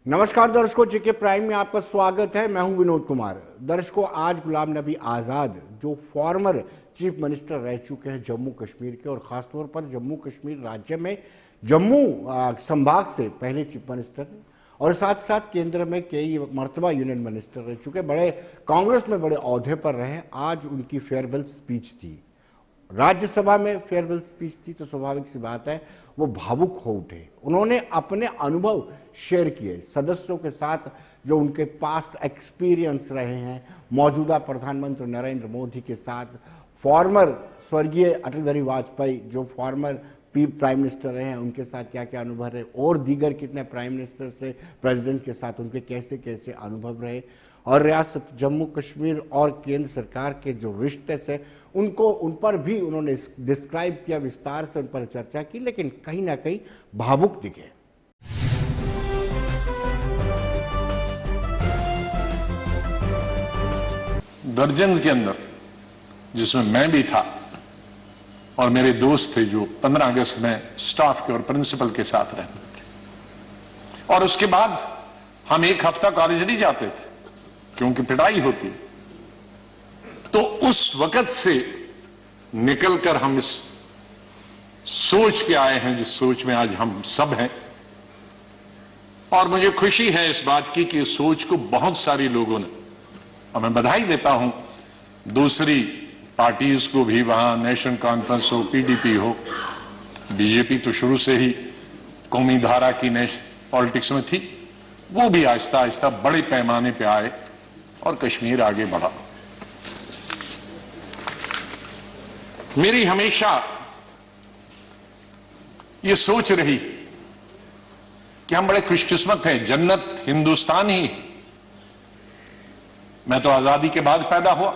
नमस्कार दर्शकों, GK prime में आपका स्वागत है। मैं हूं विनोद कुमार। दर्शकों, आज गुलाम नबी आज़ाद जो फॉर्मर चीफ मिनिस्टर रह चुके हैं जम्मू कश्मीर के, और ख़ासतौर पर जम्मू कश्मीर राज्य में जम्मू संभाग से पहले चीफ मिनिस्टर हैं, और साथ साथ केंद्र में कई मरतबा यूनियन मिनिस्टर रह चुके, बड़े कांग्रेस में बड़े ओहदे पर रहे। आज उनकी फेयरवेल स्पीच थी, राज्यसभा में फेयरवेल स्पीच थी, तो स्वाभाविक सी बात है वो भावुक हो उठे। उन्होंने अपने अनुभव शेयर किए सदस्यों के साथ, जो उनके पास्ट एक्सपीरियंस रहे हैं मौजूदा प्रधानमंत्री नरेंद्र मोदी के साथ, फॉर्मर स्वर्गीय अटल बिहारी वाजपेयी जो फॉर्मर प्राइम मिनिस्टर रहे हैं उनके साथ क्या क्या अनुभव रहे, और दीगर कितने प्राइम मिनिस्टर से प्रेसिडेंट के साथ उनके कैसे कैसे अनुभव रहे, और रियासत जम्मू कश्मीर और केंद्र सरकार के जो रिश्ते थे उनको, उन पर भी उन्होंने डिस्क्राइब किया, विस्तार से उन पर चर्चा की, लेकिन कहीं ना कहीं भावुक दिखे। दर्जन के अंदर, जिसमें मैं भी था और मेरे दोस्त थे जो 15 अगस्त में स्टाफ के और प्रिंसिपल के साथ रहते थे, और उसके बाद हम एक हफ्ता कॉलेज नहीं जाते थे क्योंकि पिटाई होती। तो उस वक्त से निकलकर हम इस सोच के आए हैं जिस सोच में आज हम सब हैं, और मुझे खुशी है इस बात की कि इस सोच को बहुत सारे लोगों ने, और मैं बधाई देता हूं दूसरी पार्टीज को भी, वहां नेशनल कॉन्फ्रेंस हो, पीडीपी हो, बीजेपी तो शुरू से ही कौमी धारा की पॉलिटिक्स में थी, वो भी आहिस्ता आहिस्ता बड़े पैमाने पे आए और कश्मीर आगे बढ़ा। मेरी हमेशा ये सोच रही कि हम बड़े खुशकिस्मत हैं, जन्नत हिंदुस्तान ही। मैं तो आजादी के बाद पैदा हुआ,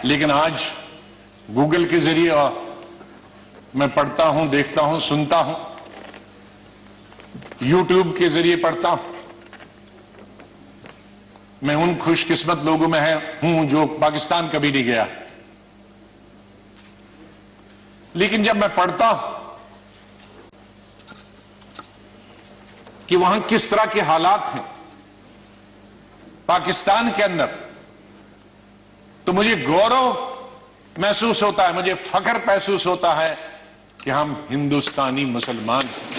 लेकिन आज गूगल के जरिए मैं पढ़ता हूं, देखता हूं, सुनता हूं, यूट्यूब के जरिए पढ़ता हूं। मैं उन खुशकिस्मत लोगों में हूं जो पाकिस्तान कभी नहीं गया, लेकिन जब मैं पढ़ता हूं कि वहां किस तरह के हालात हैं पाकिस्तान के अंदर, तो मुझे गौरव महसूस होता है, मुझे फख्र महसूस होता है कि हम हिंदुस्तानी मुसलमान हैं।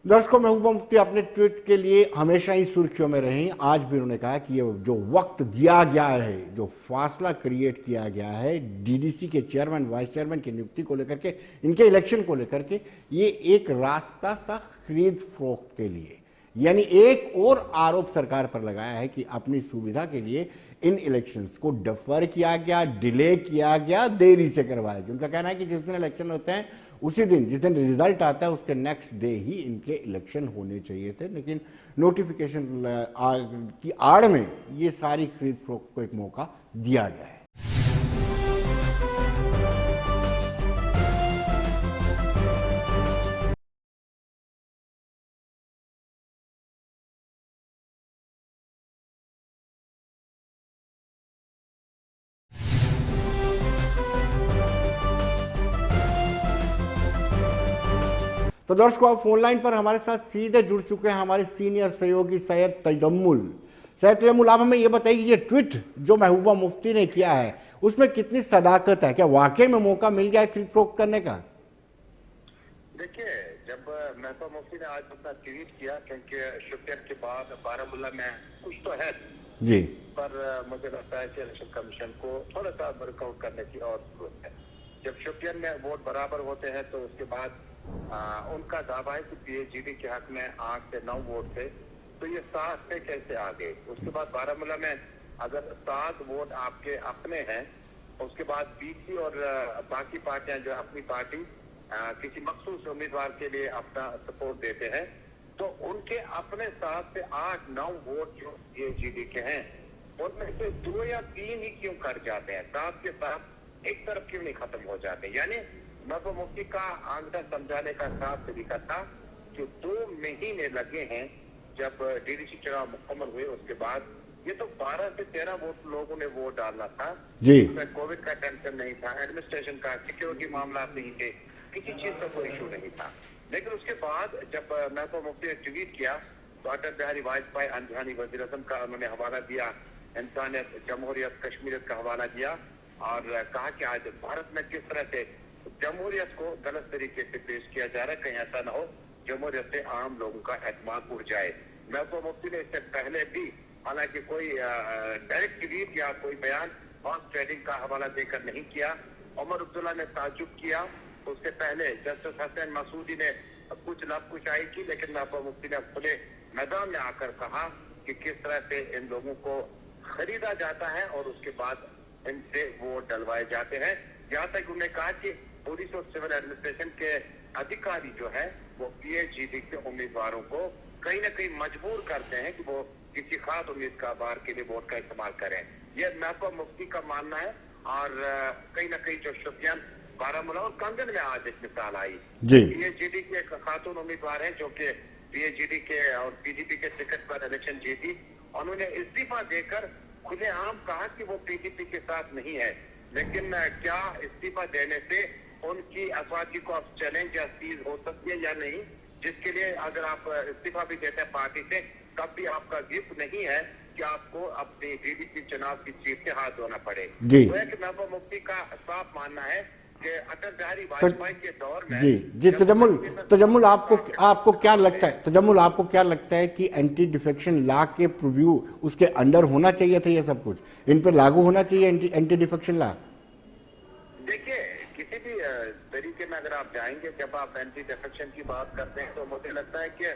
दर्शकों, महबूबा मुफ्ती अपने ट्वीट के लिए हमेशा ही सुर्खियों में रहे। आज भी उन्होंने कहा कि ये जो वक्त दिया गया है, जो फासला क्रिएट किया गया है डीडीसी के चेयरमैन वाइस चेयरमैन की नियुक्ति को लेकर के, इनके इलेक्शन को लेकर के, ये एक रास्ता सा खरीद फरोख्त के लिए, यानी एक और आरोप सरकार पर लगाया है कि अपनी सुविधा के लिए इन इलेक्शंस को डिफर किया गया, डिले किया गया, देरी से करवाया गया। उनका कहना है कि जिस दिन इलेक्शन होते हैं उसी दिन, जिस दिन रिजल्ट आता है उसके नेक्स्ट डे ही इनके इलेक्शन होने चाहिए थे, लेकिन नोटिफिकेशन की आड़ में ये सारी खरीद फरोख्त को एक मौका दिया गया है। तो दर्शकों, आप फोन लाइन पर हमारे साथ सीधे जुड़ चुके हैं हमारे सीनियर सहयोगी सैयद तजम्मुल। सैयद तजम्मुल, आप हमें यह बताइए, ये ट्वीट जो महबूबा मुफ्ती ने किया है उसमें कितनी सदाकत है? क्या वाकई में मौका मिल गया है खरीद फरोख्त करने का? देखिए, जब महबूबा मुफ्ती ने आज अपना ट्वीट किया, क्योंकि शुक्र के बाद बारामूला में कुछ तो है जी, पर मुझे लगता है कि इलेक्शन कमीशन को थोड़ा सा वर्कआउट करने की और जरूरत है। जब शुपियन में वोट बराबर होते हैं तो उसके बाद उनका दावा है कि पीएचडी के हक में 8 से 9 वोट थे, तो ये 7 पे कैसे आ गए? उसके बाद बारामूला में अगर 7 वोट आपके अपने हैं, उसके बाद बीसी और बाकी पार्टियां जो अपनी पार्टी किसी मखसूस उम्मीदवार के लिए अपना सपोर्ट देते हैं, तो उनके अपने 7 से 8-9 वोट जो पीएचडी के हैं उनमें से 2 या 3 ही क्यों कट जाते हैं? 7 के साथ एक तरफ क्यों नहीं खत्म हो जाते? यानी महबूबा मुफ्ती का आंकड़ा समझाने का साफ तरीका था कि 2 महीने लगे हैं जब डीडीसी चुनाव मुकम्मल हुए, उसके बाद ये तो 12 से 13 वोट लोगों ने वोट डालना था जी। उसमें कोविड का टेंशन नहीं था, एडमिनिस्ट्रेशन का, सिक्योरिटी मामला नहीं थे, किसी चीज का कोई इशू नहीं था। लेकिन उसके बाद जब महबूबा मुफ्ती ने ट्वीट किया तो अटल बिहारी वाजपेयी अनजानी वज़ीर आज़म का उन्होंने हवाला दिया, इंसानियत, जमहूरियत, कश्मीरियत का हवाला दिया और कहा कि आज भारत में किस तरह से जमहूरियत को गलत तरीके से पेश किया जा रहा है, कहीं ऐसा न हो जमहूरियत से आम लोगों का एतमाद उड़ जाए। महबूबा मुफ्ती ने इससे पहले भी हालांकि कोई डायरेक्ट ट्वीट या कोई बयान हॉर्स ट्रेडिंग का हवाला देकर नहीं किया। उमर अब्दुल्ला ने ताजुब किया, उससे पहले जस्टिस हसन मसूदी ने कुछ लफ्ज़ की, लेकिन महबूबा मुफ्ती ने खुले मैदान में आकर कहा कि किस तरह से इन लोगों को खरीदा जाता है और उसके बाद इनसे वोट डलवाए जाते हैं। यहाँ तक उन्होंने कहा कि पुलिस और सिविल एडमिनिस्ट्रेशन के अधिकारी जो है वो पीएचईडी के उम्मीदवारों को कहीं न कहीं मजबूर करते हैं कि वो किसी खास उम्मीदवार के लिए वोट का इस्तेमाल करें। ये महबूबा मुफ्ती का मानना है और कहीं न कहीं जो शोपियान, बारामूला और कंगन में आज एक मिसाल आई। पीएचईडी के खातून उम्मीदवार हैं जो कि पीएचईडी के और पीडीपी के टिकट पर इलेक्शन जीती, उन्होंने इस्तीफा देकर खुलेआम कहा कि वो पीडीपी के साथ नहीं है। लेकिन क्या इस्तीफा देने से उनकी अफवादी को अब चैलेंज या सीज हो सकती है या नहीं, जिसके लिए अगर आप इस्तीफा भी देते हैं पार्टी से तब भी आपका गिफ्ट नहीं है कि आपको अपनी डीडीसी चुनाव की जीत के हाथ धोना पड़े। तो एक महबूबा मुफ्ती का साफ मानना है कि अटल बिहारी वाजपेयी के दौर में जी तजम्मुल आपको क्या लगता है, तजम्मुल आपको क्या लगता है कि एंटी डिफेक्शन लॉ के प्रीव्यू उसके अंडर होना चाहिए था, ये सब कुछ इन पर लागू होना चाहिए एंटी डिफेक्शन लॉ? देखिए किसी भी तरीके में अगर आप जाएंगे, जब आप एंटी डिफेक्शन की बात करते हैं तो मुझे लगता है कि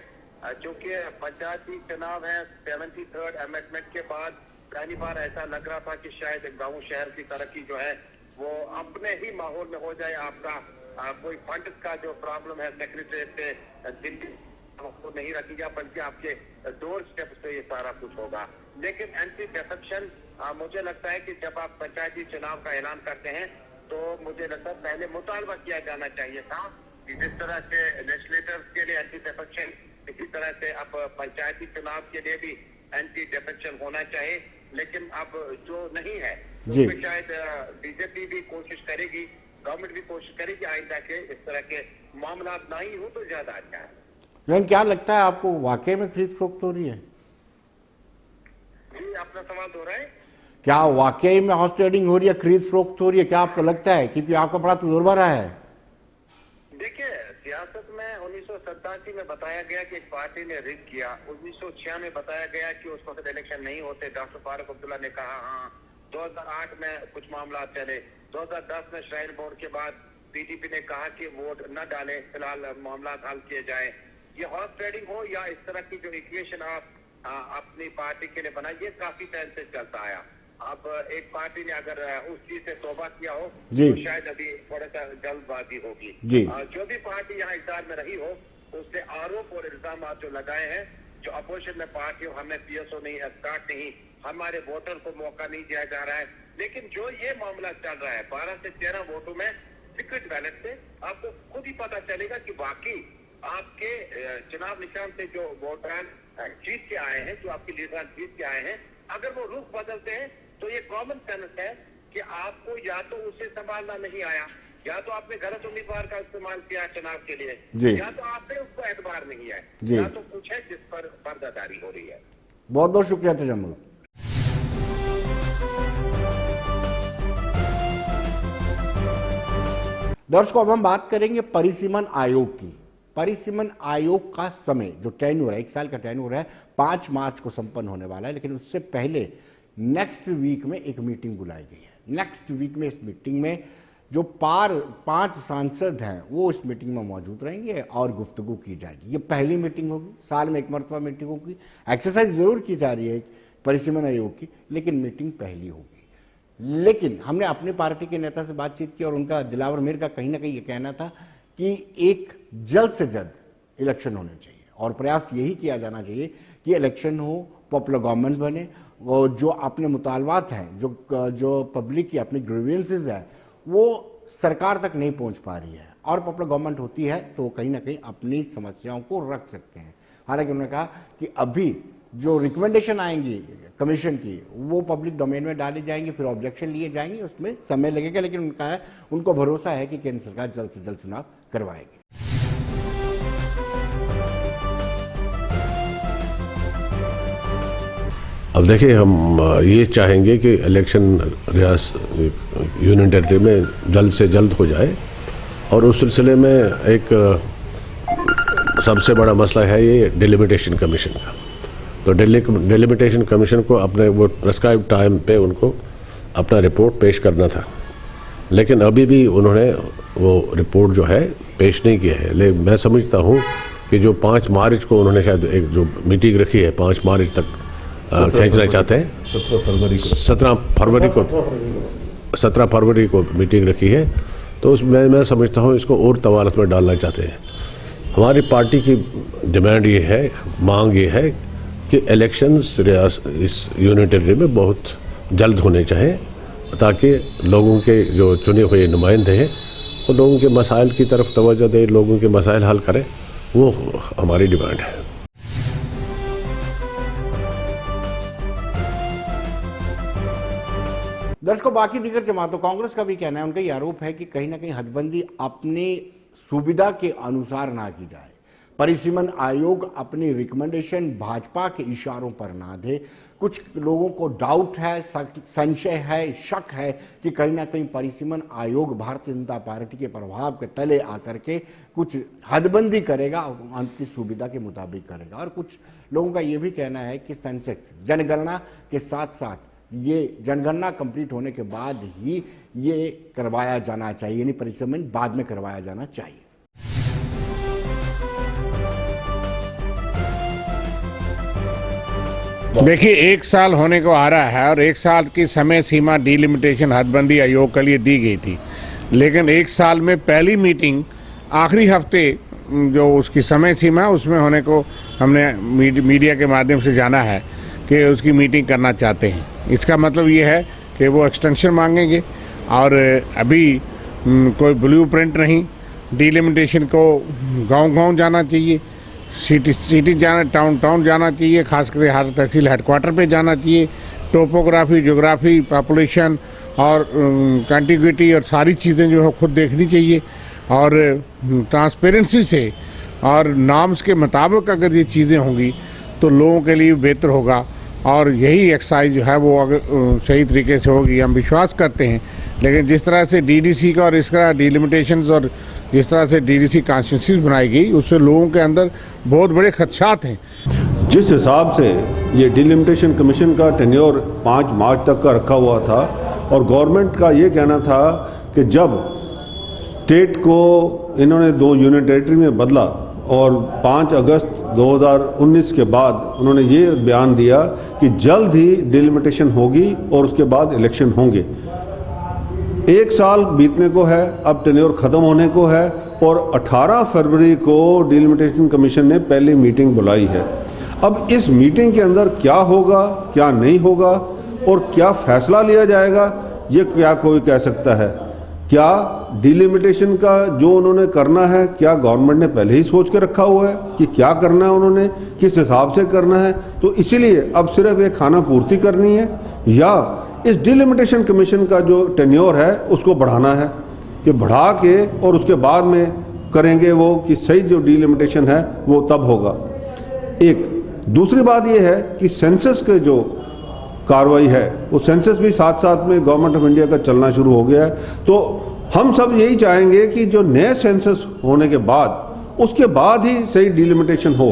चूंकि पंचायती चुनाव है 73rd अमेंडमेंट के बाद पहली बार ऐसा लग रहा था कि शायद गांव शहर की तरक्की जो है वो अपने ही माहौल में हो जाए। आपका कोई फंड का जो प्रॉब्लम है सेक्रेटरीट से दिल्ली तो नहीं रखी जा, बल्कि आपके डोर स्टेप से ये सारा कुछ होगा। लेकिन एंटी डिफेक्शन मुझे लगता है कि जब आप पंचायती चुनाव का ऐलान करते हैं तो मुझे लगता है पहले मुतालबा किया जाना चाहिए था कि जिस तरह से लेजिस्लेटर्स के लिए एंटी डिफेक्शन, इसी तरह से अब पंचायती चुनाव के लिए भी एंटी डिफेक्शन होना चाहिए। लेकिन अब जो नहीं है उसमें शायद बीजेपी भी कोशिश करेगी, गवर्नमेंट भी कोशिश करेगी आइंदा के इस तरह के मामला ना ही हो तो ज्यादा अच्छा है। लेकिन क्या लगता है आपको, वाकई में खरीद फरोख्त हो रही है? जी अपना सवाल दोहराए। क्या वाकई में हॉर्स ट्रेडिंग हो रही है, खरीद फरोख्त हो रही है? क्या आपको लगता है? क्योंकि आपका बड़ा तजुर्बा रहा है। देखिए सियासत में 1987 में बताया गया कि एक पार्टी ने रिग किया, 1906 में बताया गया कि उस वक्त इलेक्शन नहीं होते, डॉक्टर फारूक अब्दुल्ला ने कहा हाँ, 2008 में कुछ मामला चले, 2010 में श्राइन बोर्ड के बाद पीडीपी ने कहा कि वोट न डाले, फिलहाल मामला हल किए जाए। ये हॉर्स ट्रेडिंग हो या इस तरह की जो इक्वेशन आप अपनी पार्टी के लिए बनाई, ये काफी टाइम से चलता आया। अब एक पार्टी ने अगर उस चीज से तौबा किया हो तो शायद अभी थोड़ा सा जल्दबाजी होगी। जो भी पार्टी यहाँ इक़्तिदार में रही हो उसने आरोप और इल्जाम जो लगाए हैं, जो अपोजिशन में पार्टी हो, हमें पीएसओ नहीं, एस्कॉट नहीं, हमारे वोटर को मौका नहीं दिया जा रहा है। लेकिन जो ये मामला चल रहा है 12 से 13 वोटों में सीक्रेट बैलेट से, आपको खुद ही पता चलेगा कि वाकई आपके चुनाव निशान से जो वोटर जीत के आए हैं, जो आपके लीडर जीत के आए हैं, अगर वो रुख बदलते हैं तो ये कॉमन सेंस है कि आपको या तो उसे संभालना नहीं आया, या तो आपने गलत उम्मीदवार का इस्तेमाल किया चुनाव के लिए, या तो आपने उसको एतबार नहीं है, या तो कुछ है जिस पर पर्दादारी हो रही है। बहुत बहुत शुक्रिया तजम्मुल। दर्शकों अब हम बात करेंगे परिसीमन आयोग की। परिसीमन आयोग का समय जो टेन्योर है, 1 साल का टेन्योर है, 5 मार्च को संपन्न होने वाला है। लेकिन उससे पहले नेक्स्ट वीक में एक मीटिंग बुलाई गई है। नेक्स्ट वीक में इस मीटिंग में जो 5 सांसद हैं वो इस मीटिंग में मौजूद रहेंगे और गुफ्तगू की जाएगी। ये पहली मीटिंग होगी, साल में एक मरतबा मीटिंग होगी। एक्सरसाइज जरूर की जा रही है परिसीमन आयोग की, लेकिन मीटिंग पहली होगी। लेकिन हमने अपनी पार्टी के नेता से बातचीत की और उनका दिलावर मीर का कहीं ना कहीं ये कहना था कि एक जल्द से जल्द इलेक्शन होने चाहिए और प्रयास यही किया जाना चाहिए कि इलेक्शन हो, पॉपुलर गवर्नमेंट बने, वो जो अपने मुतालबात हैं, जो पब्लिक की अपनी ग्रीवेंसेस है वो सरकार तक नहीं पहुंच पा रही है, और पॉपुलर गवर्नमेंट होती है तो कहीं ना कहीं अपनी समस्याओं को रख सकते हैं। हालांकि उन्होंने कहा कि अभी जो रिकमेंडेशन आएंगी कमीशन की वो पब्लिक डोमेन में डाली जाएंगी, फिर ऑब्जेक्शन लिए जाएंगे, उसमें समय लगेगा, लेकिन उनको भरोसा है कि केंद्र सरकार जल्द से जल्द चुनाव करवाएगी। अब देखिए, हम ये चाहेंगे कि इलेक्शन यूनियन टेरिटरी में जल्द से जल्द हो जाए, और उस सिलसिले में एक सबसे बड़ा मसला है ये डिलिमिटेशन कमीशन का। तो डिलिमिटेशन कमीशन को अपने वो प्रेस्क्राइब टाइम पे उनको अपना रिपोर्ट पेश करना था, लेकिन अभी भी उन्होंने वो रिपोर्ट जो है पेश नहीं किया है। लेकिन मैं समझता हूँ कि जो 5 मार्च को उन्होंने शायद एक जो मीटिंग रखी है 5 मार्च तक खींचना चाहते हैं, 17 फरवरी को मीटिंग रखी है, तो उसमें मैं समझता हूँ इसको और तवालत में डालना चाहते हैं। हमारी पार्टी की डिमांड ये है, मांग ये है कि इलेक्शंस इस यूनियन टेरिटरी में बहुत जल्द होने चाहिए, ताकि लोगों के जो चुने हुए नुमाइंदे हैं वो लोगों के मसाइल की तरफ तवज्जो दे, लोगों के मसाइल हल करें, वो हमारी डिमांड है। दर्शकों, बाकी दीगर जमातों, कांग्रेस का भी कहना है, उनका ये आरोप है कि कहीं ना कहीं हदबंदी अपनी सुविधा के अनुसार ना की जाए, परिसीमन आयोग अपनी रिकमेंडेशन भाजपा के इशारों पर ना दे। कुछ लोगों को डाउट है, संशय है, शक है कि कहीं ना कहीं परिसीमन आयोग भारतीय जनता पार्टी के प्रभाव के तले आकर के कुछ हदबंदी करेगा, उनकी सुविधा के मुताबिक करेगा। और कुछ लोगों का यह भी कहना है कि सेंसेक्स जनगणना के साथ साथ ये जनगणना कंप्लीट होने के बाद ही ये करवाया जाना चाहिए, यानी परिसीमन बाद में करवाया जाना चाहिए। देखिए, 1 साल होने को आ रहा है और 1 साल की समय सीमा डिलिमिटेशन हदबंदी आयोग के लिए दी गई थी, लेकिन 1 साल में पहली मीटिंग आखिरी हफ्ते जो उसकी समय सीमा उसमें होने को हमने मीडिया के माध्यम से जाना है कि उसकी मीटिंग करना चाहते हैं। इसका मतलब ये है कि वो एक्सटेंशन मांगेंगे, और अभी कोई ब्लूप्रिंट नहीं, डिलिमिटेशन को गांव-गांव जाना चाहिए, सिटी जाना, टाउन जाना चाहिए, खासकर हर तहसील हेडक्वार्टर पे जाना चाहिए। टोपोग्राफी, ज्योग्राफी, पॉपुलेशन और कंटिग्यूटी और सारी चीज़ें जो है खुद देखनी चाहिए, और ट्रांसपेरेंसी से और नॉर्म्स के मुताबिक अगर ये चीज़ें होंगी तो लोगों के लिए बेहतर होगा, और यही एक्सरसाइज जो है वो अगर सही तरीके से होगी, हम विश्वास करते हैं। लेकिन जिस तरह से डीडीसी का और इस तरह डिलिमिटेशंस और जिस तरह से डीडीसी कॉन्स्टिट्यूंसीज बनाई गई, उससे लोगों के अंदर बहुत बड़े खदशात हैं। जिस हिसाब से ये डिलिमिटेशन कमीशन का टेन्योर 5 मार्च तक का रखा हुआ था, और गवर्नमेंट का ये कहना था कि जब स्टेट को इन्होंने 2 यूनियन टेरिटरी में बदला और 5 अगस्त 2019 के बाद उन्होंने ये बयान दिया कि जल्द ही डिलिमिटेशन होगी और उसके बाद इलेक्शन होंगे। 1 साल बीतने को है, अब टेन्योर खत्म होने को है, और 18 फरवरी को डिलिमिटेशन कमीशन ने पहली मीटिंग बुलाई है। अब इस मीटिंग के अंदर क्या होगा, क्या नहीं होगा और क्या फैसला लिया जाएगा, ये क्या कोई कह सकता है। क्या डिलिमिटेशन का जो उन्होंने करना है, क्या गवर्नमेंट ने पहले ही सोच के रखा हुआ है कि क्या करना है, उन्होंने किस हिसाब से करना है, तो इसीलिए अब सिर्फ एक खाना पूर्ति करनी है, या इस डिलिमिटेशन कमीशन का जो टेन्योर है उसको बढ़ाना है, कि बढ़ा के और उसके बाद में करेंगे वो कि सही जो डिलिमिटेशन है वो तब होगा। एक दूसरी बात ये है कि सेंसस के जो कार्रवाई है वो सेंसस भी साथ साथ में गवर्नमेंट ऑफ इंडिया का चलना शुरू हो गया है, तो हम सब यही चाहेंगे कि जो नए सेंसस होने के बाद उसके बाद ही सही डिलिमिटेशन हो।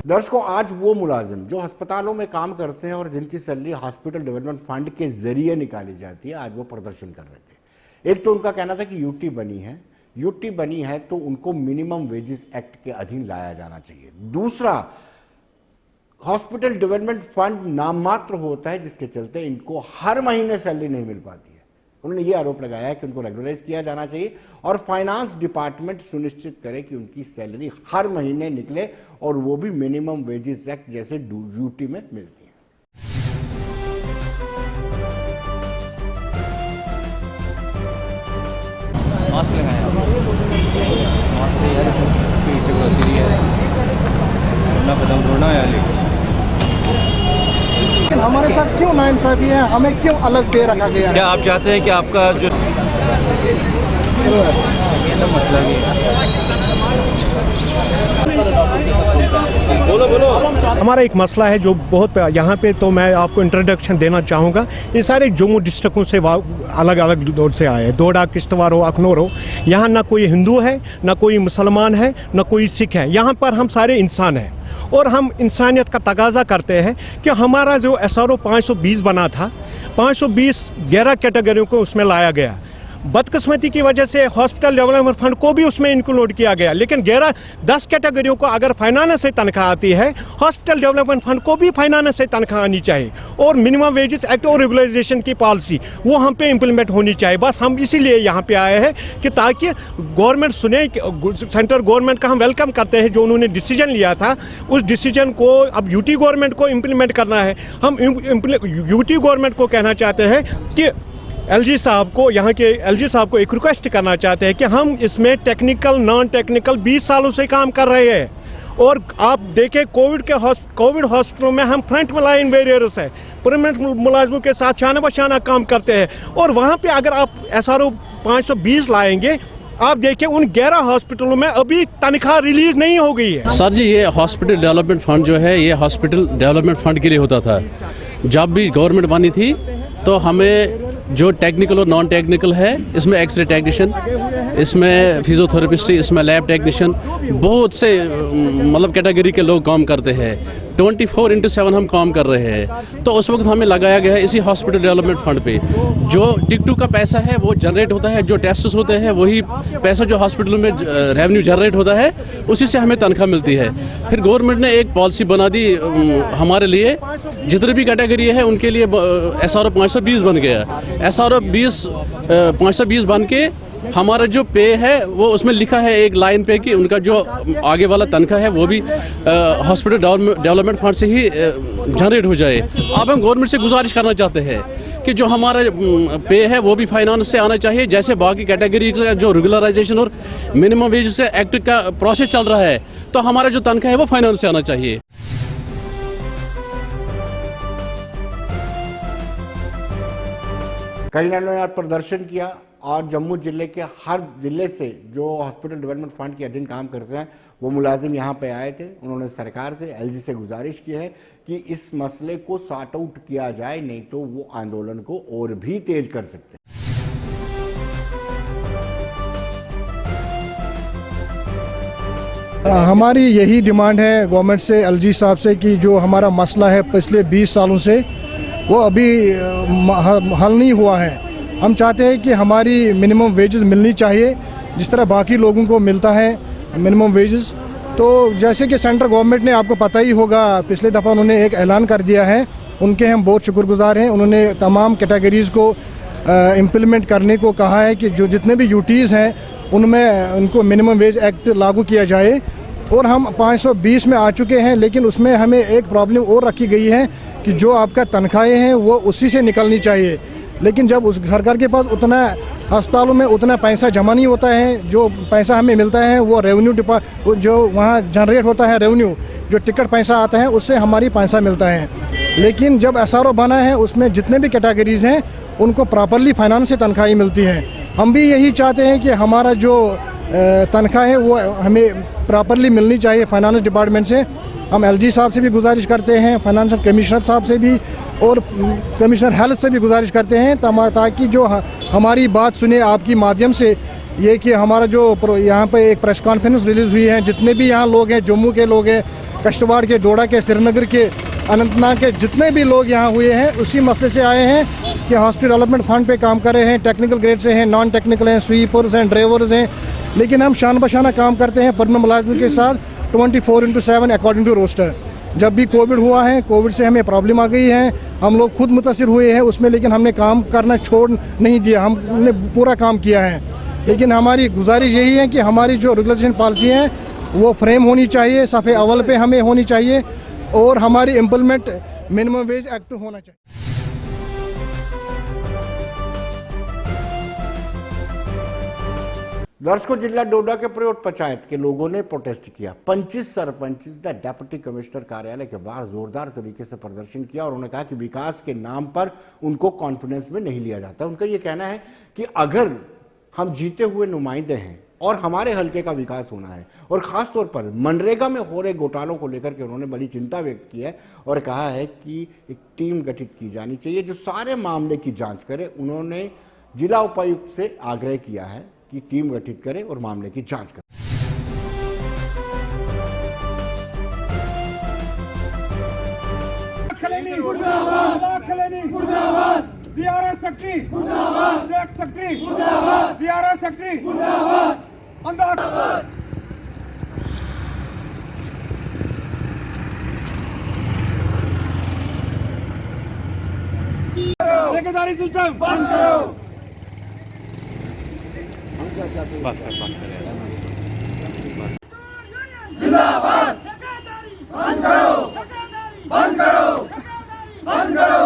दर्शकों, आज वो मुलाजिम जो अस्पतालों में काम करते हैं और जिनकी सैलरी हॉस्पिटल डेवलपमेंट फंड के जरिए निकाली जाती है, आज वो प्रदर्शन कर रहे थे। एक तो उनका कहना था कि यूटी बनी है तो उनको मिनिमम वेजेस एक्ट के अधीन लाया जाना चाहिए। दूसरा, हॉस्पिटल डेवलपमेंट फंड नाम मात्र होता है, जिसके चलते इनको हर महीने सैलरी नहीं मिल पाती है। उन्होंने ये आरोप लगाया है कि उनको रेगुलराइज किया जाना चाहिए और फाइनेंस डिपार्टमेंट सुनिश्चित करे कि उनकी सैलरी हर महीने निकले, और वो भी मिनिमम वेजेस एक्ट जैसे ड्यूटी में मिलती है। मास्क लगाएं। लेकिन हमारे साथ क्यों नाइंसाफी है, हमें क्यों अलग दे रखा गया है? क्या आप चाहते हैं कि आपका जो मसला भी बोलो हमारा एक मसला है जो बहुत यहाँ पे, तो मैं आपको इंट्रोडक्शन देना चाहूँगा। ये सारे जम्मू डिस्ट्रिक्टों से अलग अलग दौर से आए हैं, दोडा, किश्तवाड़ हो, अखनौर हो। यहाँ ना कोई हिंदू है, ना कोई मुसलमान है, ना कोई सिख है। यहाँ पर हम सारे इंसान हैं और हम इंसानियत का तकाजा करते हैं कि हमारा जो SRO 520 बना था, 520 11 कैटेगरियों को उसमें लाया गया। बदकिस्मती की वजह से हॉस्पिटल डेवलपमेंट फंड को भी उसमें इंक्लूड किया गया, लेकिन 10 कैटेगरियों को अगर फाइनेंस से तनख्वाह आती है, हॉस्पिटल डेवलपमेंट फंड को भी फाइनेंस से तनख्वाह आनी चाहिए। और मिनिमम वेजेस एक्ट और रेगुलाइजेशन की पॉलिसी वो हम पे इम्प्लीमेंट होनी चाहिए। बस हम इसीलिए यहाँ पे आए हैं कि ताकि गवर्नमेंट सुने, सेंट्रल गवर्नमेंट का हम वेलकम करते हैं जो उन्होंने डिसीजन लिया था, उस डिसीजन को अब यूटी गवर्नमेंट को इम्प्लीमेंट करना है। हम यूटी गवर्नमेंट को कहना चाहते हैं कि एलजी साहब को, यहाँ के एलजी साहब को एक रिक्वेस्ट करना चाहते हैं कि हम इसमें टेक्निकल नॉन टेक्निकल 20 सालों से काम कर रहे हैं। और आप देखें कोविड हॉस्पिटलों में हम फ्रंट लाइन वेरियर्स है, परमानेंट मुलाजमों के साथ शाना बशाना काम करते हैं। और वहाँ पे अगर आप SRO 520 लाएंगे, आप देखिए उन 11 हॉस्पिटलों में अभी तनख्वाह रिलीज नहीं हो गई है। सर जी, ये हॉस्पिटल डेवलपमेंट फंड जो है, ये हॉस्पिटल डेवलपमेंट फंड के लिए होता था। जब भी गवर्नमेंट बनी थी तो हमें जो टेक्निकल और नॉन टेक्निकल है, इसमें एक्सरे टेक्नीशियन, इसमें फिजियोथेरेपिस्ट, इसमें लैब टेक्नीशियन, बहुत से मतलब कैटेगरी के लोग काम करते हैं। 24/7 हम काम कर रहे हैं। तो उस वक्त हमें लगाया गया है इसी हॉस्पिटल डेवलपमेंट फंड पे। जो टिकटू का पैसा है वो जनरेट होता है, जो टेस्ट्स होते हैं वही पैसा जो हॉस्पिटल में रेवेन्यू जनरेट होता है, उसी से हमें तनख्वाह मिलती है। फिर गवर्नमेंट ने एक पॉलिसी बना दी हमारे लिए, जितनी भी कैटेगरी है उनके लिए SRO 520 बन गया। SRO 520 बन के हमारा जो पे है वो उसमें लिखा है एक लाइन पे कि उनका जो आगे वाला तनख्वाह है वो भी हॉस्पिटल डेवलपमेंट फंड से ही जनरेट हो जाए। अब हम गवर्नमेंट से गुजारिश करना चाहते हैं कि जो हमारा पे है वो भी फाइनेंस से आना चाहिए, जैसे बाकी कैटेगरी का जो रेगुलराइजेशन और मिनिमम वेज से एक्ट का प्रोसेस चल रहा है, तो हमारा जो तनख्वाह है वो फाइनेंस से आना चाहिए। कई ने आज प्रदर्शन किया और जम्मू जिले के हर जिले से जो हॉस्पिटल डेवलपमेंट फंड के अधीन काम करते हैं वो मुलाजिम यहाँ पे आए थे। उन्होंने सरकार से, एलजी से गुजारिश की है कि इस मसले को सॉर्ट आउट किया जाए, नहीं तो वो आंदोलन को और भी तेज कर सकते हैं। हमारी यही डिमांड है गवर्नमेंट से, एलजी साहब से, कि जो हमारा मसला है पिछले 20 सालों से वो अभी हल नहीं हुआ है। हम चाहते हैं कि हमारी मिनिमम वेजेस मिलनी चाहिए जिस तरह बाकी लोगों को मिलता है मिनिमम वेजेस। तो जैसे कि सेंट्रल गवर्नमेंट ने, आपको पता ही होगा, पिछले दफ़ा उन्होंने एक ऐलान कर दिया है, उनके हम बहुत शुक्रगुजार हैं। उन्होंने तमाम कैटेगरीज़ को इम्प्लीमेंट करने को कहा है कि जो जितने भी यूटीज़ हैं उनमें उनको मिनिमम वेज एक्ट लागू किया जाए। और हम 520 में आ चुके हैं, लेकिन उसमें हमें एक प्रॉब्लम और रखी गई है कि जो आपका तनख्वाहें हैं वो उसी से निकलनी चाहिए। लेकिन जब उस सरकार के पास उतना अस्पतालों में उतना पैसा जमा नहीं होता है, जो पैसा हमें मिलता है वो रेवेन्यू जो वहाँ जनरेट होता है, रेवेन्यू जो टिकट पैसा आता है उससे हमारी पैसा मिलता है। लेकिन जब SRO बना है उसमें जितने भी कैटेगरीज़ हैं उनको प्रॉपरली फाइनेंस से तनख्वाहें मिलती हैं। हम भी यही चाहते हैं कि हमारा जो तनख्वाह है वो हमें प्रॉपरली मिलनी चाहिए फाइनेंस डिपार्टमेंट से। हम एलजी साहब से भी गुजारिश करते हैं, फाइनेंशियल कमिश्नर साहब से भी और कमिश्नर हेल्थ से भी गुजारिश करते हैं ताकि जो हमारी बात सुने आपकी माध्यम से, ये कि हमारा जो यहाँ पे एक प्रेस कॉन्फ्रेंस रिलीज़ हुई है, जितने भी यहाँ लोग हैं, जम्मू के लोग हैं, कश्तवाड़ के, डोडा के, श्रीनगर के, अनंतनाग के, जितने भी लोग यहाँ हुए हैं उसी मसले से आए हैं कि हॉस्पिटल डेवलपमेंट फंड पे काम कर रहे हैं, टेक्निकल ग्रेड से हैं, नॉन टेक्निकल हैं, स्वीपर्स हैं, ड्राइवर्स हैं, लेकिन हम शान बशाना काम करते हैं परमानेंट मुलाजिम के साथ 24/7 अकॉर्डिंग टू रोस्टर। जब भी कोविड हुआ है, कोविड से हमें प्रॉब्लम आ गई है, हम लोग खुद मुतासिर हुए हैं उसमें, लेकिन हमने काम करना छोड़ नहीं दिया, हमने पूरा काम किया है। लेकिन हमारी गुजारिश यही है कि हमारी जो रेगुलेशन पॉलिसी है वो फ्रेम होनी चाहिए, सफ़े अव्वल पे हमें होनी चाहिए और हमारी इम्प्लीमेंट मिनिमम वेज एक्ट होना चाहिए। दर्शकों, जिला डोडा के प्रयोट पंचायत के लोगों ने प्रोटेस्ट किया। 25 सरपंच ने डिप्टी कमिश्नर कार्यालय के बाहर जोरदार तरीके से प्रदर्शन किया और उन्होंने कहा कि विकास के नाम पर उनको कॉन्फिडेंस में नहीं लिया जाता। उनका ये कहना है कि अगर हम जीते हुए नुमाइंदे हैं और हमारे हलके का विकास होना है, और खासतौर पर मनरेगा में हो रहे घोटालों को लेकर के उन्होंने बड़ी चिंता व्यक्त की है और कहा है कि एक टीम गठित की जानी चाहिए जो सारे मामले की जांच करे। उन्होंने जिला उपायुक्त से आग्रह किया है कि टीम गठित करे और मामले की जांच करे। ठेकेदारी सिस्टम बंद करो। बस जिंदाबाद। बंद करो, बंद करो, बंद करो,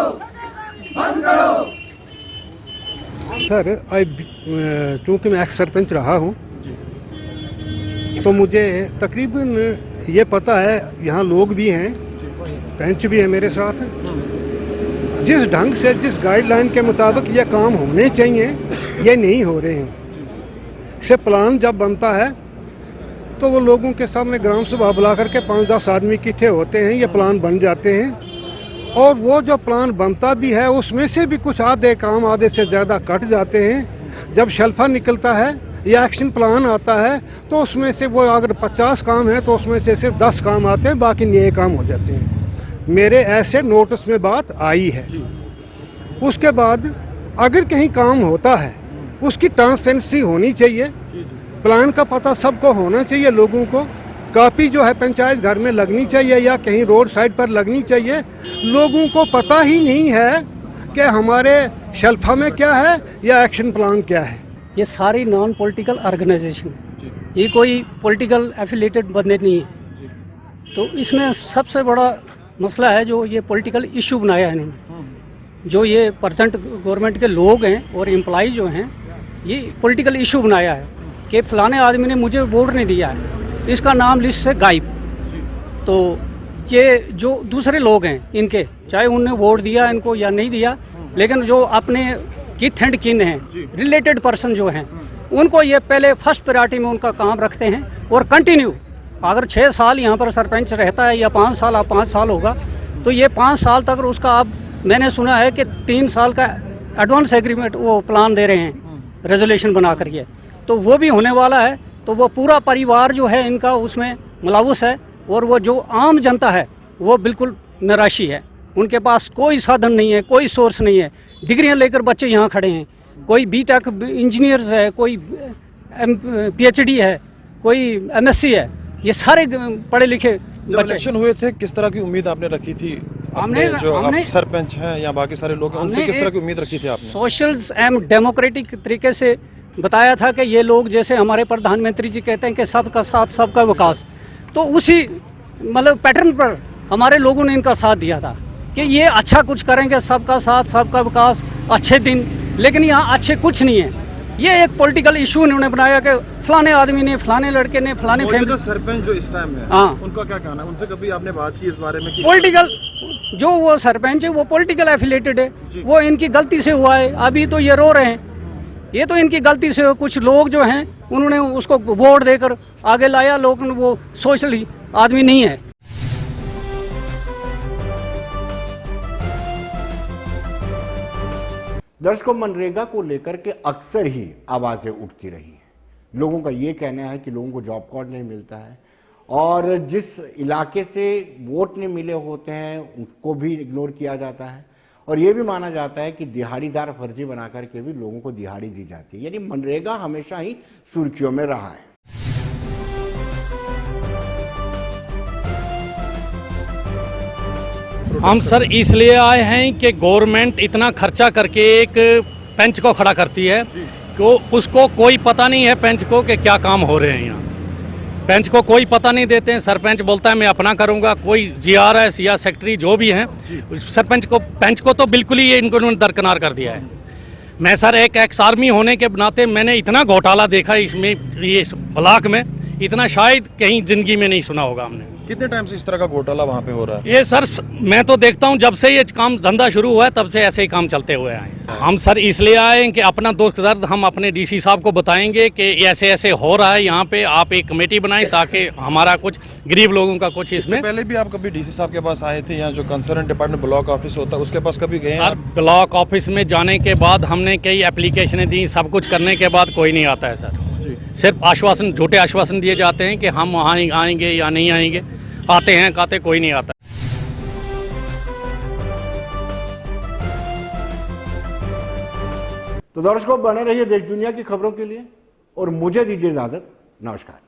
बंद करो। सर, चूँकि मैं एक्स सरपंच रहा हूँ तो मुझे तकरीबन ये पता है, यहाँ लोग भी हैं, पंच भी है मेरे साथ। जिस ढंग से, जिस गाइडलाइन के मुताबिक ये काम होने चाहिए, ये नहीं हो रहे हैं। से प्लान जब बनता है तो वो लोगों के सामने ग्राम सभा बुला करके 5-10 आदमी इकट्ठे होते हैं, ये प्लान बन जाते हैं। और वो जो प्लान बनता भी है उसमें से भी कुछ आधे काम आधे से ज़्यादा कट जाते हैं। जब शेल्फा निकलता है या एक्शन प्लान आता है तो उसमें से वो अगर 50 काम है तो उसमें से सिर्फ 10 काम आते हैं, बाकी नए काम हो जाते हैं। मेरे ऐसे नोटिस में बात आई है। उसके बाद अगर कहीं काम होता है उसकी ट्रांसपेरेंसी होनी चाहिए, प्लान का पता सबको होना चाहिए। लोगों को कॉपी जो है पंचायत घर में लगनी चाहिए या कहीं रोड साइड पर लगनी चाहिए। लोगों को पता ही नहीं है कि हमारे शेल्फा में क्या है या एक्शन प्लान क्या है। ये सारी नॉन पॉलिटिकल ऑर्गेनाइजेशन है, ये कोई पॉलिटिकल एफिलिएटेड बंदे नहीं है। तो इसमें सबसे बड़ा मसला है जो ये पॉलिटिकल इशू बनाया है इन्होंने। जो ये प्रेजेंट गवर्नमेंट के लोग हैं और एम्प्लॉय जो हैं, ये पॉलिटिकल इशू बनाया है कि फलाने आदमी ने मुझे वोट नहीं दिया है, इसका नाम लिस्ट से गायब। तो ये जो दूसरे लोग हैं इनके, चाहे उनने वोट दिया इनको या नहीं दिया, लेकिन जो अपने किथ एंड किन हैं, रिलेटेड पर्सन जो हैं, उनको ये पहले फर्स्ट प्रायोरिटी में उनका काम रखते हैं। और कंटिन्यू अगर 6 साल यहाँ पर सरपंच रहता है या 5 साल, अब 5 साल होगा, तो ये 5 साल तक उसका, अब मैंने सुना है कि 3 साल का एडवांस एग्रीमेंट वो प्लान दे रहे हैं रेजोल्यूशन बना करके, तो वो भी होने वाला है। तो वो पूरा परिवार जो है इनका उसमें मुलव्वस है। और वो जो आम जनता है वो बिल्कुल निराशी है। उनके पास कोई साधन नहीं है, कोई सोर्स नहीं है। डिग्रियां लेकर बच्चे यहाँ खड़े हैं, कोई बीटेक इंजीनियर्स है, कोई पीएचडी है, कोई एमएससी है, ये सारे पढ़े लिखे जब इलेक्शन हुए थे किस तरह की उम्मीद आपने रखी थी? हमने सरपंच हैं या बाकी सारे लोग हैं, उनसे किस तरह की उम्मीद रखी थी आपने? सोशल्स एंड डेमोक्रेटिक तरीके से बताया था कि ये लोग, जैसे हमारे प्रधानमंत्री जी कहते हैं कि सबका साथ सबका विकास, तो उसी मतलब पैटर्न पर हमारे लोगों ने इनका साथ दिया था कि ये अच्छा कुछ करेंगे, सबका साथ सबका विकास, अच्छे दिन। लेकिन यहाँ अच्छे कुछ नहीं है। ये एक पॉलिटिकल इशू इन्होंने बनाया कि फलाने आदमी ने, फलाने लड़के ने, फलाने फैमिली। सरपंच जो इस टाइम है, हाँ, उनका क्या कहना है? उनसे कभी आपने बात की इस बारे में? पॉलिटिकल जो वो सरपंच है वो पॉलिटिकल एफिलेटेड है, वो इनकी गलती से हुआ है। अभी तो ये रो रहे हैं, ये तो इनकी गलती से। कुछ लोग जो हैं उन्होंने उसको वोट देकर आगे लाया, लोग वो सोशल आदमी नहीं है। दर्शकों, मनरेगा को लेकर के अक्सर ही आवाजें उठती रही हैं। लोगों का ये कहना है कि लोगों को जॉब कार्ड नहीं मिलता है और जिस इलाके से वोट नहीं मिले होते हैं उसको भी इग्नोर किया जाता है। और ये भी माना जाता है कि दिहाड़ीदार फर्जी बना करके भी लोगों को दिहाड़ी दी जाती है। यानी मनरेगा हमेशा ही सुर्खियों में रहा है। हम सर इसलिए आए हैं कि गवर्नमेंट इतना खर्चा करके एक पंच को खड़ा करती है, तो उसको कोई पता नहीं है पंच को कि क्या काम हो रहे हैं यहाँ। पंच को कोई पता नहीं देते हैं। सरपंच बोलता है मैं अपना करूँगा, कोई जीआरएस या सेक्रेटरी जो भी हैं, सरपंच को, पंच को तो बिल्कुल ही इनको दरकिनार कर दिया है। मैं सर एक एक्स आर्मी होने के नाते मैंने इतना घोटाला देखा इसमें, ये इस ब्लॉक में, इतना शायद कहीं जिंदगी में नहीं सुना होगा हमने। कितने टाइम से इस तरह का घोटाला वहाँ पे हो रहा है? ये सर मैं तो देखता हूँ जब से ये काम धंधा शुरू हुआ है तब से ऐसे ही काम चलते हुए आए। हम सर इसलिए आए कि अपना दुख दर्द हम अपने डीसी साहब को बताएंगे कि ऐसे ऐसे हो रहा है यहाँ पे, आप एक कमेटी बनाएं ताकि हमारा कुछ गरीब लोगों का कुछ इसमें। पहले भी आप कभी डीसी साहब के पास आए थे, यहाँ जो कंसर्न डिपार्टमेंट ब्लॉक ऑफिस होता है उसके पास कभी गए हैं? सर ब्लॉक ऑफिस में जाने के बाद हमने कई एप्लीकेशनें दी, सब कुछ करने के बाद कोई नहीं आता है सर। सिर्फ आश्वासन, झूठे आश्वासन दिए जाते हैं कि हम वहाँ आएंगे या नहीं आएंगे, आते हैं कहते कोई नहीं आता। तो दर्शकों, बने रहिए देश दुनिया की खबरों के लिए और मुझे दीजिए इजाजत। नमस्कार।